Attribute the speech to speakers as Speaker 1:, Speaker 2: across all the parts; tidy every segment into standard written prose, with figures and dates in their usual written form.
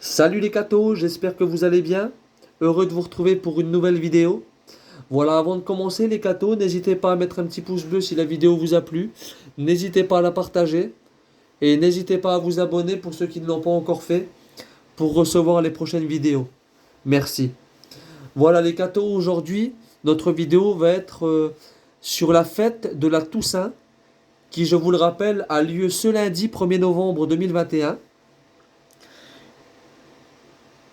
Speaker 1: Salut les cathos, j'espère que vous allez bien. Heureux de vous retrouver pour une nouvelle vidéo. Voilà, avant de commencer les cathos, n'hésitez pas à mettre un petit pouce bleu si la vidéo vous a plu. N'hésitez pas à la partager. Et n'hésitez pas à vous abonner pour ceux qui ne l'ont pas encore fait pour recevoir les prochaines vidéos. Merci. Voilà les cathos, aujourd'hui, notre vidéo va être sur la fête de la Toussaint, qui, je vous le rappelle, a lieu ce lundi 1er novembre 2021.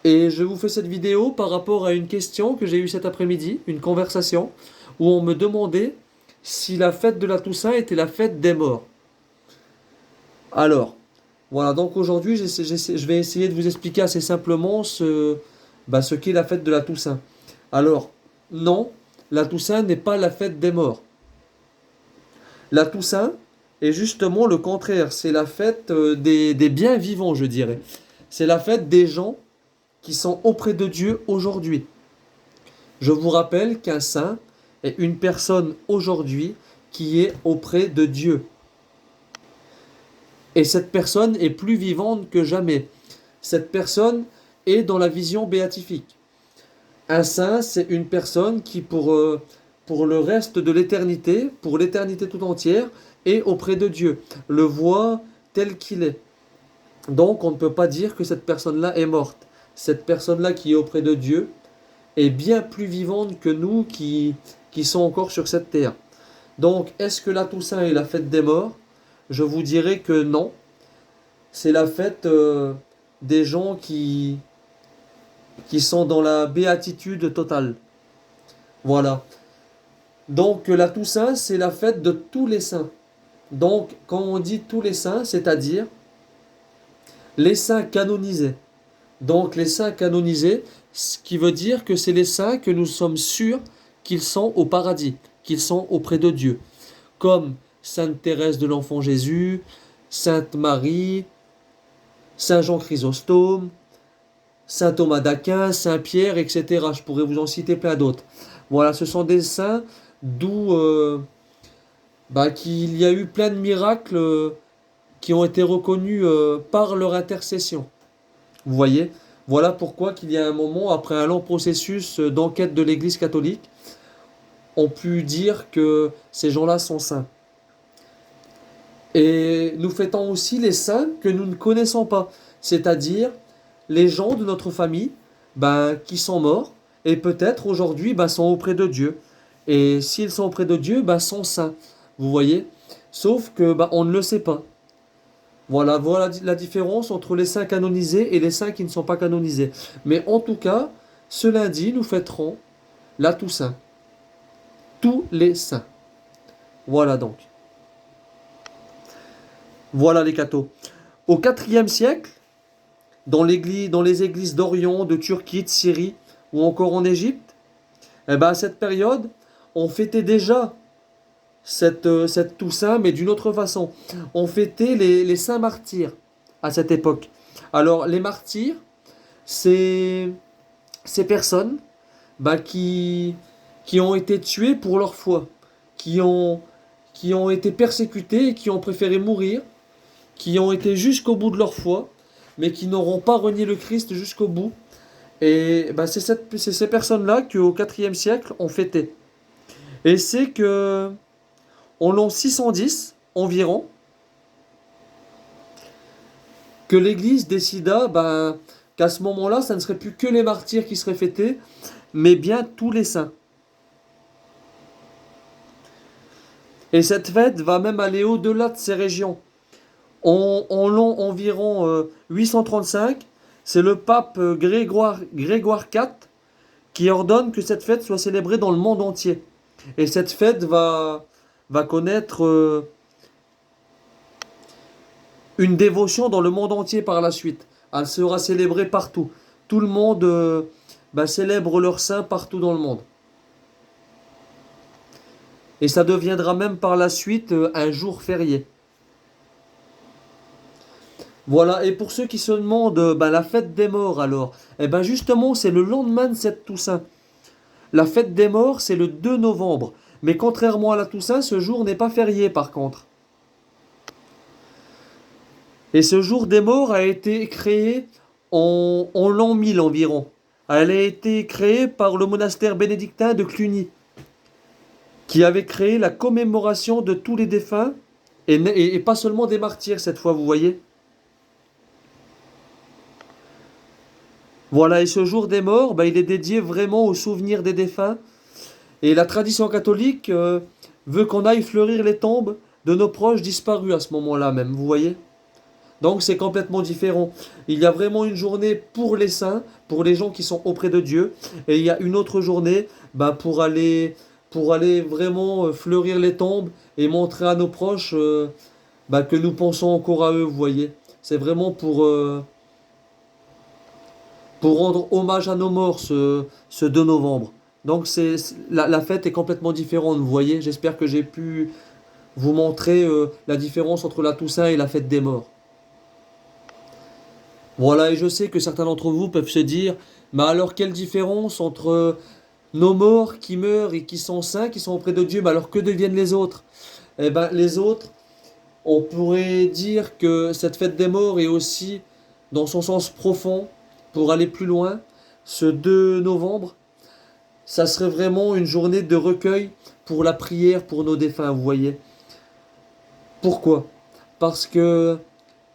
Speaker 1: Et je vous fais cette vidéo par rapport à une question que j'ai eue cet après-midi, une conversation, où on me demandait si la fête de la Toussaint était la fête des morts. Alors, voilà, donc aujourd'hui, je vais essayer de vous expliquer assez simplement ce qu'est la fête de la Toussaint. Alors, non, la Toussaint n'est pas la fête des morts. La Toussaint est justement le contraire, c'est la fête des bien vivants, je dirais. C'est la fête des gens qui sont auprès de Dieu aujourd'hui. Je vous rappelle qu'un saint est une personne aujourd'hui qui est auprès de Dieu. Et cette personne est plus vivante que jamais. Cette personne est dans la vision béatifique. Un saint, c'est une personne qui, pour le reste de l'éternité, pour l'éternité tout entière, est auprès de Dieu, le voit tel qu'il est. Donc, on ne peut pas dire que cette personne-là est morte. Cette personne-là qui est auprès de Dieu est bien plus vivante que nous qui sont encore sur cette terre. Donc, est-ce que la Toussaint est la fête des morts? Je vous dirais que non. C'est la fête des gens qui sont dans la béatitude totale. Voilà. Donc, la Toussaint, c'est la fête de tous les saints. Donc, quand on dit tous les saints, c'est-à-dire les saints canonisés. Donc les saints canonisés, ce qui veut dire que c'est les saints que nous sommes sûrs qu'ils sont au paradis, qu'ils sont auprès de Dieu. Comme Sainte Thérèse de l'Enfant Jésus, Sainte Marie, Saint Jean Chrysostome, Saint Thomas d'Aquin, Saint Pierre, etc. Je pourrais vous en citer plein d'autres. Voilà, ce sont des saints d'où qu'il y a eu plein de miracles qui ont été reconnus par leur intercession. Vous voyez, voilà pourquoi qu'il y a un moment, après un long processus d'enquête de l'Église catholique, on peut dire que ces gens-là sont saints. Et nous fêtons aussi les saints que nous ne connaissons pas, c'est-à-dire les gens de notre famille qui sont morts et peut-être aujourd'hui sont auprès de Dieu. Et s'ils sont auprès de Dieu, sont saints. Vous voyez? Sauf que on ne le sait pas. Voilà la différence entre les saints canonisés et les saints qui ne sont pas canonisés. Mais en tout cas, ce lundi, nous fêterons la Toussaint. Tous les saints. Voilà donc. Voilà les cathos. Au IVe siècle, dans les églises d'Orient, de Turquie, de Syrie ou encore en Égypte, à cette période, on fêtait déjà cette Toussaint, mais d'une autre façon. On fêtait les saints martyrs à cette époque. Alors, les martyrs, c'est ces personnes qui ont été tuées pour leur foi, qui ont été persécutées et qui ont préféré mourir, qui ont été jusqu'au bout de leur foi, mais qui n'auront pas renié le Christ jusqu'au bout. Et c'est ces personnes-là qu'au IVe siècle, on fêtait. Et c'est que en l'an 610 environ, que l'Église décida qu'à ce moment-là, ça ne serait plus que les martyrs qui seraient fêtés, mais bien tous les saints. Et cette fête va même aller au-delà de ces régions. En l'an environ 835, c'est le pape Grégoire IV qui ordonne que cette fête soit célébrée dans le monde entier. Et cette fête va connaître une dévotion dans le monde entier par la suite. Elle sera célébrée partout. Tout le monde célèbre leur saint partout dans le monde. Et ça deviendra même par la suite un jour férié. Voilà, et pour ceux qui se demandent la fête des morts alors, justement c'est le lendemain de cette Toussaint. La fête des morts c'est le 2 novembre. Mais contrairement à la Toussaint, ce jour n'est pas férié par contre. Et ce jour des morts a été créé en l'an 1000 environ. Elle a été créée par le monastère bénédictin de Cluny, qui avait créé la commémoration de tous les défunts, et pas seulement des martyrs cette fois, vous voyez. Voilà, et ce jour des morts, ben, il est dédié vraiment au souvenir des défunts. Et la tradition catholique veut qu'on aille fleurir les tombes de nos proches disparus à ce moment-là même, vous voyez. Donc c'est complètement différent. Il y a vraiment une journée pour les saints, pour les gens qui sont auprès de Dieu, et il y a une autre journée ben, pour aller vraiment fleurir les tombes et montrer à nos proches ben, que nous pensons encore à eux, vous voyez. C'est vraiment pour rendre hommage à nos morts ce 2 novembre. Donc la fête est complètement différente, vous voyez. J'espère que j'ai pu vous montrer la différence entre la Toussaint et la fête des morts. Voilà, et je sais que certains d'entre vous peuvent se dire, mais alors quelle différence entre nos morts qui meurent et qui sont saints, qui sont auprès de Dieu, mais alors que deviennent les autres? Eh bien, les autres, on pourrait dire que cette fête des morts est aussi, dans son sens profond, pour aller plus loin, ce 2 novembre, ça serait vraiment une journée de recueil pour la prière pour nos défunts, vous voyez. Pourquoi? Parce que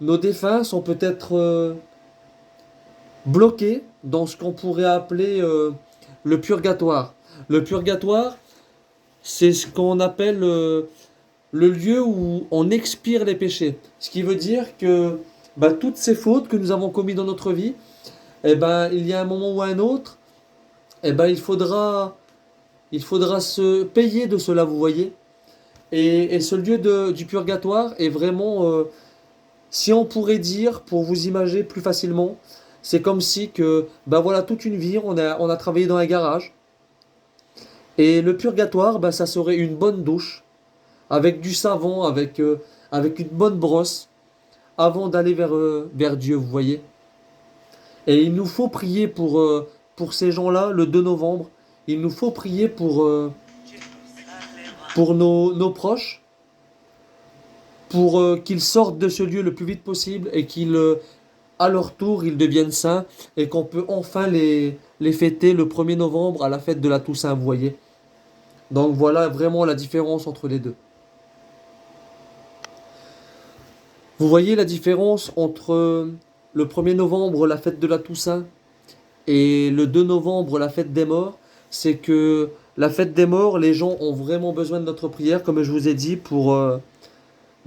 Speaker 1: nos défunts sont peut-être bloqués dans ce qu'on pourrait appeler le purgatoire. Le purgatoire, c'est ce qu'on appelle le lieu où on expire les péchés. Ce qui veut dire que bah, toutes ces fautes que nous avons commises dans notre vie, eh ben, il y a un moment ou un autre, eh ben, il faudra se payer de cela, vous voyez. Et ce lieu du purgatoire est vraiment, si on pourrait dire, pour vous imaginer plus facilement, c'est comme si que, ben voilà, toute une vie, on a travaillé dans un garage. Et le purgatoire, ben, ça serait une bonne douche, avec du savon, avec une bonne brosse, avant d'aller vers Dieu, vous voyez. Et il nous faut prier pour ces gens-là le 2 novembre. Il nous faut prier pour nos proches, pour qu'ils sortent de ce lieu le plus vite possible et qu'ils, à leur tour, ils deviennent saints et qu'on peut enfin les fêter le 1er novembre à la fête de la Toussaint, vous voyez. Donc voilà vraiment la différence entre les deux. Vous voyez la différence entre le 1er novembre, la fête de la Toussaint, et le 2 novembre, la fête des morts, c'est que la fête des morts, les gens ont vraiment besoin de notre prière, comme je vous ai dit, pour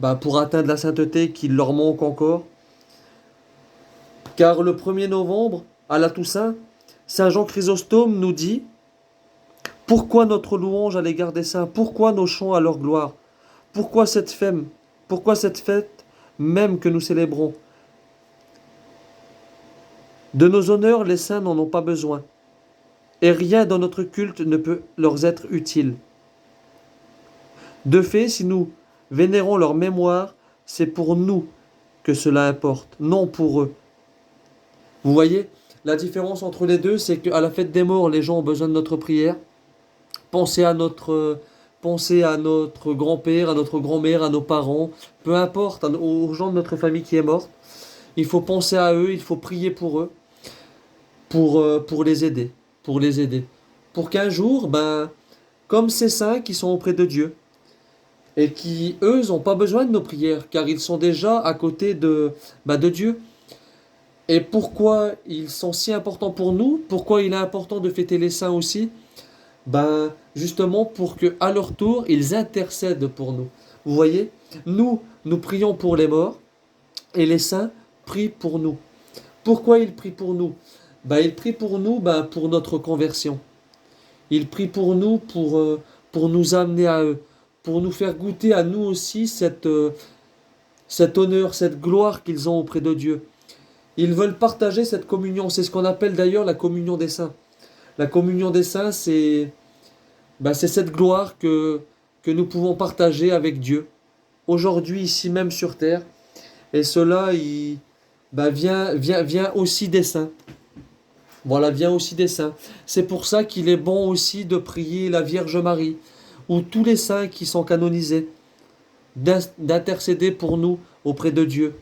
Speaker 1: atteindre la sainteté qui leur manque encore. Car le 1er novembre, à la Toussaint, Saint Jean Chrysostome nous dit: pourquoi notre louange à l'égard des saints? Pourquoi nos chants à leur gloire? Pourquoi cette fête? Pourquoi cette fête même que nous célébrons? De nos honneurs, les saints n'en ont pas besoin, et rien dans notre culte ne peut leur être utile. De fait, si nous vénérons leur mémoire, c'est pour nous que cela importe, non pour eux. Vous voyez, la différence entre les deux, c'est qu'à la fête des morts, les gens ont besoin de notre prière. Pensez à notre grand-père, à notre grand-mère, à nos parents, peu importe, aux gens de notre famille qui est morte. Il faut penser à eux, il faut prier pour eux, pour les aider, pour les aider. Pour qu'un jour, ben, comme ces saints qui sont auprès de Dieu, et qui, eux, n'ont pas besoin de nos prières, car ils sont déjà à côté de Dieu. Et pourquoi ils sont si importants pour nous? Pourquoi il est important de fêter les saints aussi? Ben, justement pour que à leur tour, ils intercèdent pour nous. Vous voyez? Nous prions pour les morts, et les saints prient pour nous. Pourquoi ils prient pour nous? Ben, ils prient pour nous pour notre conversion. Ils prient pour nous pour nous amener à eux, pour nous faire goûter à nous aussi cet honneur, cette gloire qu'ils ont auprès de Dieu. Ils veulent partager cette communion. C'est ce qu'on appelle d'ailleurs la communion des saints. La communion des saints, c'est cette gloire que nous pouvons partager avec Dieu, aujourd'hui, ici même sur terre. Et cela vient aussi des saints. Voilà, vient aussi des saints. C'est pour ça qu'il est bon aussi de prier la Vierge Marie, ou tous les saints qui sont canonisés, d'intercéder pour nous auprès de Dieu.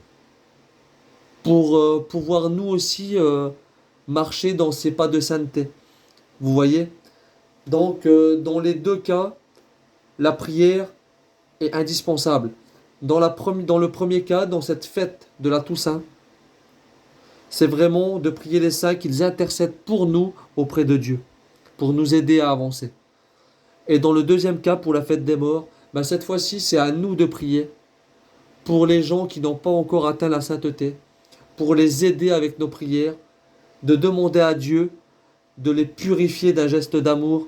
Speaker 1: pour pouvoir nous aussi marcher dans ces pas de sainteté. Vous voyez? Donc, dans les deux cas, la prière est indispensable. Dans le premier cas, dans cette fête de la Toussaint, c'est vraiment de prier les saints qu'ils intercèdent pour nous auprès de Dieu, pour nous aider à avancer. Et dans le deuxième cas, pour la fête des morts, ben cette fois-ci, c'est à nous de prier pour les gens qui n'ont pas encore atteint la sainteté, pour les aider avec nos prières, de demander à Dieu de les purifier d'un geste d'amour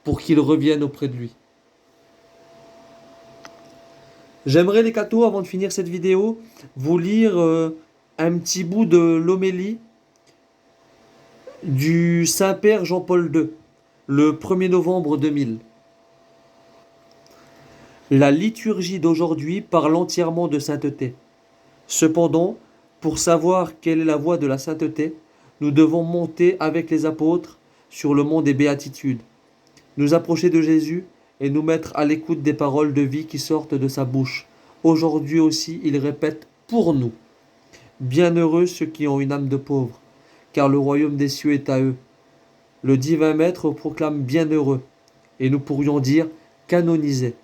Speaker 1: pour qu'ils reviennent auprès de lui. J'aimerais les cathos, avant de finir cette vidéo, vous lire un petit bout de l'homélie du Saint-Père Jean-Paul II, le 1er novembre 2000. La liturgie d'aujourd'hui parle entièrement de sainteté. Cependant, pour savoir quelle est la voie de la sainteté, nous devons monter avec les apôtres sur le mont des béatitudes, nous approcher de Jésus et nous mettre à l'écoute des paroles de vie qui sortent de sa bouche. Aujourd'hui aussi, il répète pour nous. Bienheureux ceux qui ont une âme de pauvre, car le royaume des cieux est à eux. Le divin maître proclame bienheureux, et nous pourrions dire canonisé.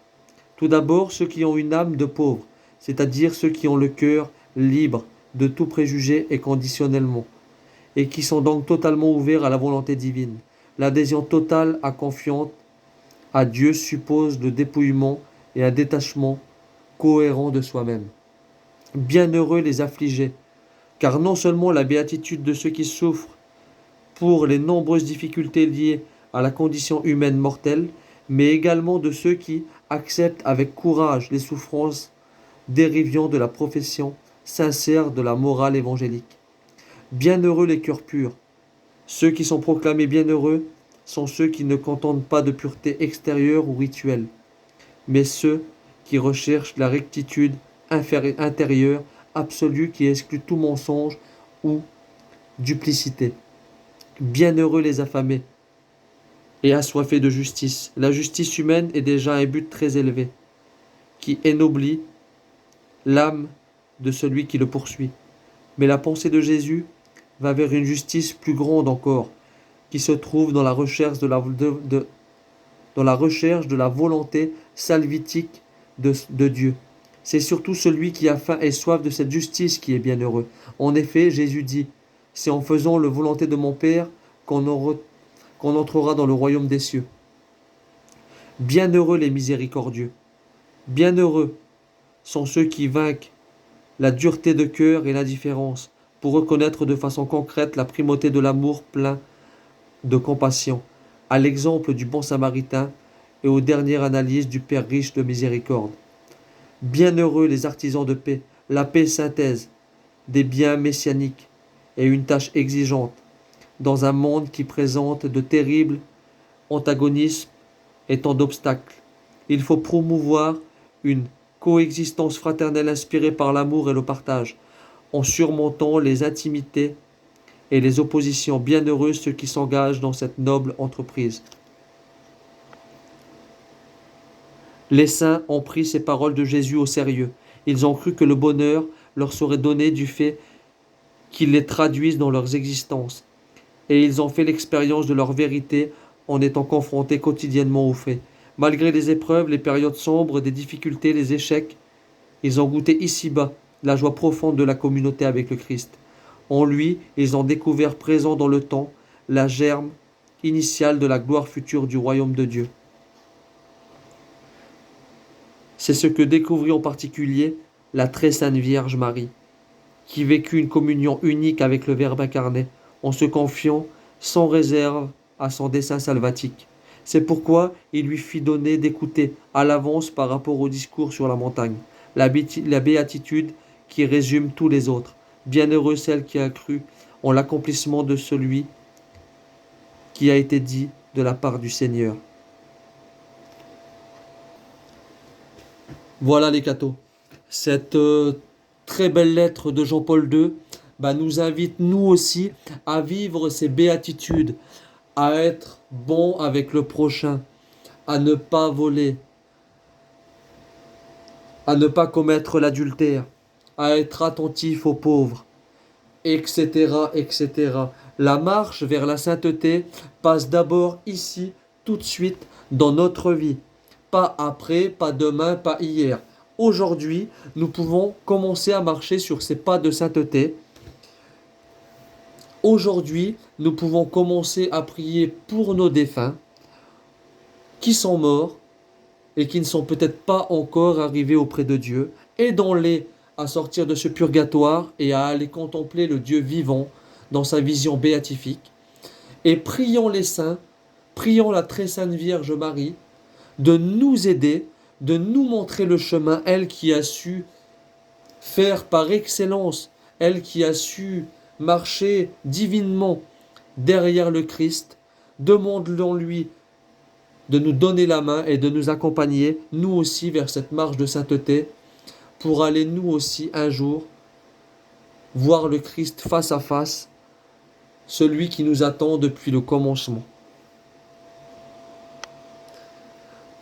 Speaker 1: Tout d'abord, ceux qui ont une âme de pauvre, c'est-à-dire ceux qui ont le cœur libre de tout préjugé et conditionnellement, et qui sont donc totalement ouverts à la volonté divine. L'adhésion totale à confiance à Dieu suppose le dépouillement et un détachement cohérent de soi-même. Bienheureux les affligés, car non seulement la béatitude de ceux qui souffrent pour les nombreuses difficultés liées à la condition humaine mortelle, mais également de ceux qui acceptent avec courage les souffrances dérivant de la profession sincère de la morale évangélique. Bienheureux les cœurs purs. Ceux qui sont proclamés bienheureux sont ceux qui ne contentent pas de pureté extérieure ou rituelle, mais ceux qui recherchent la rectitude intérieure absolue qui exclut tout mensonge ou duplicité. Bienheureux les affamés et assoiffés de justice. La justice humaine est déjà un but très élevé, qui ennoblit l'âme de celui qui le poursuit. Mais la pensée de Jésus va vers une justice plus grande encore, qui se trouve dans la recherche de la volonté salvifique de Dieu. C'est surtout celui qui a faim et soif de cette justice qui est bienheureux. En effet, Jésus dit, c'est en faisant la volonté de mon Père qu'on entrera dans le royaume des cieux. Bienheureux les miséricordieux. Bienheureux sont ceux qui vainquent la dureté de cœur et l'indifférence pour reconnaître de façon concrète la primauté de l'amour plein de compassion, à l'exemple du bon samaritain et aux dernières analyses du Père riche de miséricorde. Bienheureux les artisans de paix, la paix synthèse des biens messianiques et une tâche exigeante dans un monde qui présente de terribles antagonismes et tant d'obstacles. Il faut promouvoir une coexistence fraternelle inspirée par l'amour et le partage, en surmontant les intimités et les oppositions. Bienheureux ceux qui s'engagent dans cette noble entreprise. Les saints ont pris ces paroles de Jésus au sérieux. Ils ont cru que le bonheur leur serait donné du fait qu'ils les traduisent dans leurs existences. Et ils ont fait l'expérience de leur vérité en étant confrontés quotidiennement aux faits. Malgré les épreuves, les périodes sombres, des difficultés, les échecs, ils ont goûté ici-bas la joie profonde de la communauté avec le Christ. En lui, ils ont découvert présent dans le temps la germe initiale de la gloire future du royaume de Dieu. C'est ce que découvrit en particulier la très sainte Vierge Marie, qui vécut une communion unique avec le Verbe incarné, en se confiant sans réserve à son dessein salvatique. C'est pourquoi il lui fit donner d'écouter à l'avance par rapport au discours sur la montagne, la béatitude qui résume tous les autres. Bienheureux celle qui a cru en l'accomplissement de celui qui a été dit de la part du Seigneur. Voilà les cathos. Cette très belle lettre de Jean-Paul II nous invite nous aussi à vivre ces béatitudes, à être bon avec le prochain, à ne pas voler, à ne pas commettre l'adultère, à être attentif aux pauvres, etc., etc. La marche vers la sainteté passe d'abord ici, tout de suite, dans notre vie. Pas après, pas demain, pas hier. Aujourd'hui, nous pouvons commencer à marcher sur ces pas de sainteté. Aujourd'hui, nous pouvons commencer à prier pour nos défunts qui sont morts et qui ne sont peut-être pas encore arrivés auprès de Dieu. Aidons-les à sortir de ce purgatoire et à aller contempler le Dieu vivant dans sa vision béatifique. Et prions les saints, prions la très sainte Vierge Marie de nous aider, de nous montrer le chemin, elle qui a su faire par excellence, elle qui a su marcher divinement derrière le Christ. Demandons-lui de nous donner la main et de nous accompagner, nous aussi, vers cette marche de sainteté, pour aller nous aussi un jour voir le Christ face à face, celui qui nous attend depuis le commencement.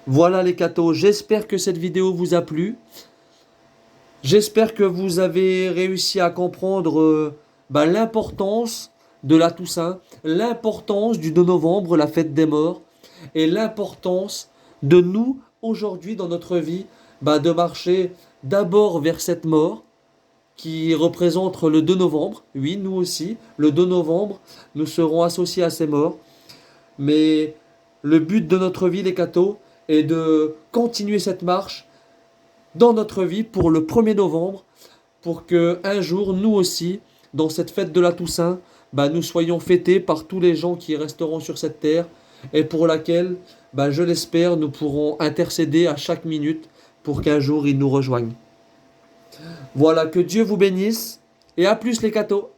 Speaker 1: Voilà les cathos, j'espère que cette vidéo vous a plu. J'espère que vous avez réussi à comprendre l'importance de la Toussaint, l'importance du 2 novembre, la fête des morts, et l'importance de nous, aujourd'hui, dans notre vie, de marcher d'abord vers cette mort, qui représente le 2 novembre. Oui, nous aussi, le 2 novembre, nous serons associés à ces morts. Mais le but de notre vie, les cathos, est de continuer cette marche dans notre vie pour le 1er novembre, pour que un jour, nous aussi, dans cette fête de la Toussaint, nous soyons fêtés par tous les gens qui resteront sur cette terre, et pour laquelle, je l'espère, nous pourrons intercéder à chaque minute pour qu'un jour ils nous rejoignent. Voilà, que Dieu vous bénisse, et à plus les cathos.